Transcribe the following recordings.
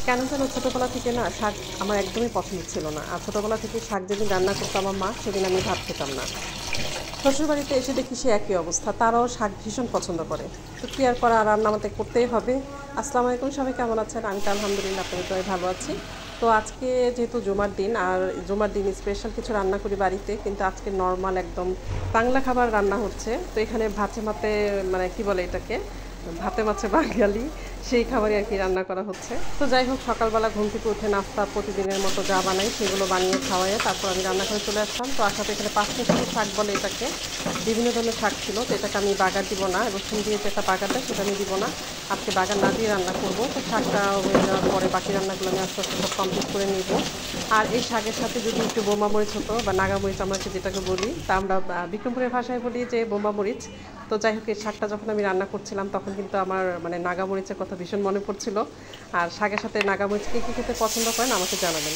কেন যেন ছোটোবেলা থেকে না শাক আমার একদমই পছন্দ ছিল না। আর ছোটোবেলা থেকে শাক যেদিন রান্না করতো আমার মা, সেদিন আমি ভাত খেতাম না। শ্বশুরবাড়িতে এসে দেখি সে একই অবস্থা, তারাও শাক ভীষণ পছন্দ করে। তো কী আর করা, রান্না আমাদের করতেই হবে। আসসালামু আলাইকুম, সবাই কেমন আছেন? আমি তো আলহামদুলিল্লাহ আপনাদের দয়ায় ভালো আছি। তো আজকে যেহেতু জুমার দিন, আর জুমার দিন স্পেশাল কিছু রান্না করি বাড়িতে, কিন্তু আজকে নর্মাল একদম বাংলা খাবার রান্না হচ্ছে। তো এখানে ভাতে মাতে, মানে কি বলে এটাকে, ভাতে মাছে বাঙালি, সেই খাবারই আর কি রান্না করা হচ্ছে। তো যাই হোক, সকালবেলা ঘুম থেকে উঠে নাস্তা প্রতিদিনের মতো যা বানাই সেগুলো বানিয়ে খাওয়াই, তারপর আমি রান্নাঘরে চলে আসলাম। তো আসাতে এখানে পাঁচমিশালি শাক বলে এটাকে, বিভিন্ন ধরনের শাক ছিল। তো এটাকে আমি বাগার দিব না, রসুন দিয়ে যেটা বাগার দেয় সেটা আমি দিব না। আজকে বাগার না দিয়ে রান্না করব। তো শাকটা হয়ে যাওয়ার পরে বাকি রান্নাগুলো আমি আস্তে আস্তে সব কমপ্লিট করে নিব। আর এই শাকের সাথে যদি একটু বোমা মরিচ হতো, বা নাগা মরিচ আমরা যেটাকে বলি, তা আমরা বিক্রমপুরের ভাষায় বলি যে বোমা মরিচ। তো যাই হোক, এই শাকটা যখন আমি রান্না করছিলাম তখন কিন্তু আমার মানে নাগামরিচের কথা ভীষণ মনে পড়ছিল। আর শাকের সাথে নাগামরিচ কে কী খেতে পছন্দ করেন আমাকে জানাবেন।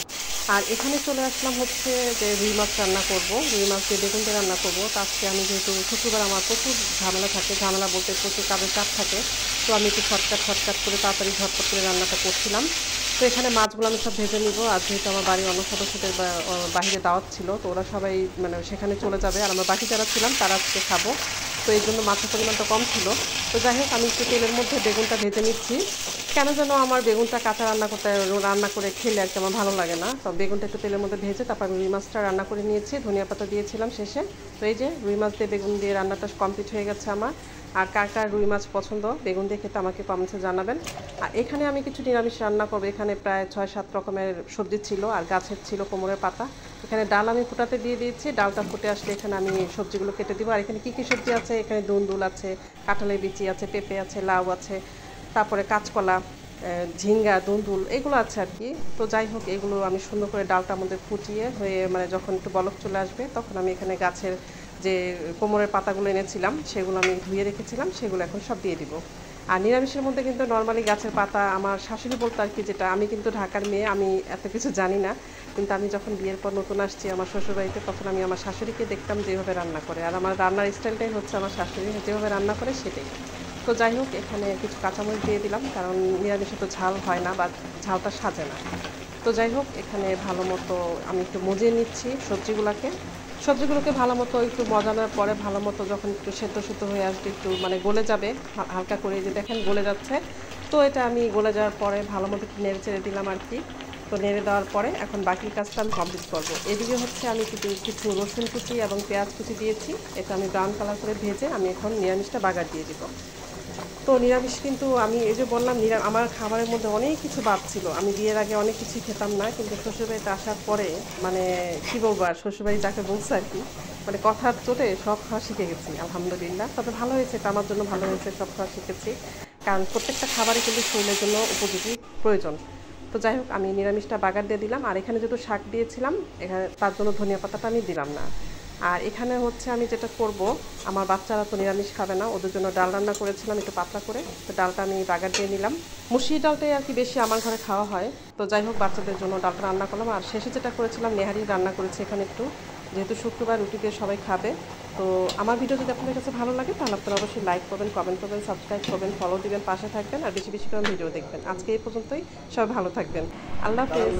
আর এখানে চলে আসলাম হচ্ছে যে রুই মাছ রান্না করব, রুই মাছ দিয়ে বেগুন দিয়ে রান্না করব। তো আজকে আমি যেহেতু শুক্রবার আমার প্রচুর ঝামেলা থাকে, ঝামেলা বলতে প্রচুর কাজের চাপ থাকে, তো আমি একটু শর্টকাট করে তাড়াতাড়ি ঝটপট করে রান্নাটা করছিলাম। তো এখানে মাছগুলো আমি সব ভেজে নিব। আর যেহেতু আমার বাড়ির অন্য সদস্যদের বাহিরে দাওয়াত ছিল, তো ওরা সবাই মানে সেখানে চলে যাবে, আর আমরা বাকি যারা ছিলাম তারা আজকে খাবো। তো এই জন্য মাছের পরিমাণটা কম ছিল। তো যাই হোক, আমি একটু তেলের মধ্যে বেগুনটা ভেজে নিচ্ছি। কেন যেন আমার বেগুনটা কাঁচা রান্না করে খেলে আর কি আমার ভালো লাগে না। তো বেগুনটা একটু তেলের মধ্যে ভেজে তারপর আমি রুই মাছটা রান্না করে নিয়েছি, ধনিয়া পাতা দিয়েছিলাম শেষে। তো এই যে রুই মাছ দিয়ে বেগুন দিয়ে রান্নাটা কমপ্লিট হয়ে গেছে আমার। আর কার কার রুই মাছ পছন্দ বেগুন দিয়ে খেতে আমাকে কমেন্টসে জানাবেন। আর এখানে আমি কিছু নিরামিষ রান্না করবো। এখানে প্রায় 6-7 রকমের সবজি ছিল, আর গাছের ছিল কোমরের পাতা। এখানে ডাল আমি ফুটাতে দিয়ে দিয়েছি, ডালটা ফুটে আসলে এখানে আমি সবজিগুলো কেটে দিব। আর এখানে কী কী সবজি আছে, এখানে দুন্দুল আছে, কাঁঠালের বিচি আছে, পেঁপে আছে, লাউ আছে, তারপরে কাঁচকলা, ঝিঙ্গা, দুন্দুল এগুলো আছে আর কি। তো যাই হোক, এগুলো আমি সুন্দর করে ডালটা আমাদের ফুটিয়ে হয়ে মানে যখন একটু বলক চলে আসবে, তখন আমি এখানে গাছের যে কোমরের পাতাগুলো এনেছিলাম সেগুলো আমি ধুয়ে রেখেছিলাম, সেগুলো এখন সব দিয়ে দিব। আর নিরামিষের মধ্যে কিন্তু নর্মালি গাছের পাতা আমার শাশুড়ি বলতো আর কি, যেটা আমি কিন্তু ঢাকার মেয়ে, আমি এত কিছু জানি না। কিন্তু আমি যখন বিয়ের পর নতুন আসছি আমার শ্বশুরবাড়িতে, তখন আমি আমার শাশুড়িকে দেখতাম যেভাবে রান্না করে, আর আমার রান্নার স্টাইলটাই হচ্ছে আমার শাশুড়ি যেভাবে রান্না করে সেটাই। তো যাই হোক, এখানে কিছু কাঁচামরিচ দিয়ে দিলাম, কারণ নিরামিষে তো ঝাল হয় না বা ঝালটা সাজে না। তো যাই হোক, এখানে ভালো মতো আমি একটু মজিয়ে নিচ্ছি সবজিগুলোকে ভালো মতো একটু মজানোর পরে ভালো মতো যখন একটু সেদ্ধ সেদ্ধ হয়ে আসবে, একটু মানে গলে যাবে হালকা করে, যে দেখেন গলে যাচ্ছে। তো এটা আমি গলে যাওয়ার পরে ভালো মতো একটু নেড়ে চেড়ে দিলাম আর কি। তো নেড়ে দেওয়ার পরে এখন বাকি কাজটা আমি কমপ্লিট করবো। এদিকে হচ্ছে আমি কিছু রসুন কুচি এবং পেঁয়াজ কুচি দিয়েছি, এটা আমি ব্রাউন কালার করে ভেজে আমি এখন নিরামিষটা বাগার দিয়ে দিব। তো নিরামিষ কিন্তু আমি এই যে বললাম, আমার খাবারের মধ্যে অনেক কিছু বাদ ছিল। আমি বিয়ের আগে অনেক কিছুই খেতাম না, কিন্তু শ্বশুরবাড়িতে আসার পরে মানে কী বলবো, আর শ্বশুরবাড়ি যাকে বলছে আর কি, মানে কথার চোটে সব খাওয়া শিখে গেছি আলহামদুলিল্লাহ। তবে ভালো হয়েছে, এটা আমার জন্য ভালো হয়েছে, সব খাওয়া শিখেছি। কারণ প্রত্যেকটা খাবারই কিন্তু শরীরের জন্য উপযোগী, প্রয়োজন। তো যাই হোক, আমি নিরামিষটা বাগার দিয়ে দিলাম। আর এখানে যেহেতু শাক দিয়েছিলাম, এখানে তার জন্য ধনিয়া পাতাটা আমি দিলাম না। আর এখানে হচ্ছে আমি যেটা করব, আমার বাচ্চারা তো নিরামিষ খাবে না, ওদের জন্য ডাল রান্না করেছিলাম একটু পাতলা করে। তো ডালটা আমি বাগার দিয়ে নিলাম। মুসুরি ডালটাই আর কি বেশি আমার ঘরে খাওয়া হয়। তো যাই হোক, বাচ্চাদের জন্য ডালটা রান্না করলাম। আর শেষে যেটা করেছিলাম, নেহারি রান্না করেছি এখানে একটু, যেহেতু শুক্রবার রুটি দিয়ে সবাই খাবে। তো আমার ভিডিও যদি আপনাদের কাছে ভালো লাগে, তাহলে আপনারা অবশ্যই লাইক করবেন, কমেন্ট করবেন, সাবস্ক্রাইব করবেন, ফলো দিবেন, পাশে থাকবেন, আর বেশি বেশি করে ভিডিও দেখবেন। আজকে এই পর্যন্তই, সবাই ভালো থাকবেন। আল্লাহ হাফেজ।